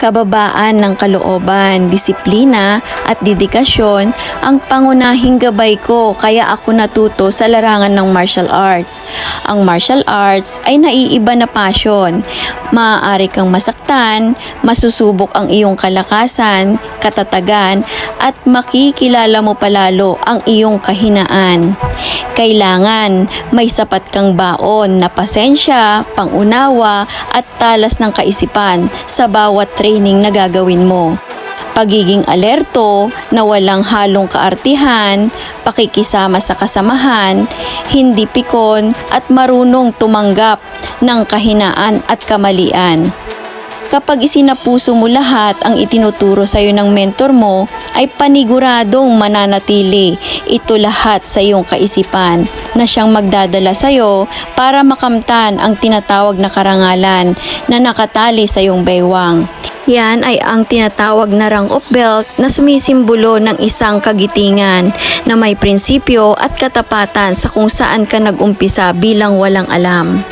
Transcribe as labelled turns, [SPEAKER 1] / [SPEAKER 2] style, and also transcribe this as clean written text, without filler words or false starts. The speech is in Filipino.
[SPEAKER 1] Kababaan ng kalooban, disiplina at dedikasyon ang pangunahing gabay ko kaya ako natuto sa larangan ng martial arts. Ang martial arts ay naiiba na passion. Maaari kang masaktan, masusubok ang iyong kalakasan, katatagan at makikilala mo palalo ang iyong kahinaan. Kailangan may sapat kang baon na pasensya, pangunawa at talas ng kaisipan sa bawat training na gagawin mo. Pagiging alerto na walang halong kaartihan, pakikisama sa kasamahan, hindi pikon at marunong tumanggap ng kahinaan at kamalian. Kapag isinapuso mo lahat ang itinuturo sa iyo ng mentor mo, ay paniguradong mananatili ito lahat sa iyong kaisipan na siyang magdadala sa iyo para makamtan ang tinatawag na karangalan na nakatali sa iyong baywang. Yan ay ang tinatawag na rank of belt na sumisimbolo ng isang kagitingan na may prinsipyo at katapatan sa kung saan ka nag-umpisa bilang walang alam.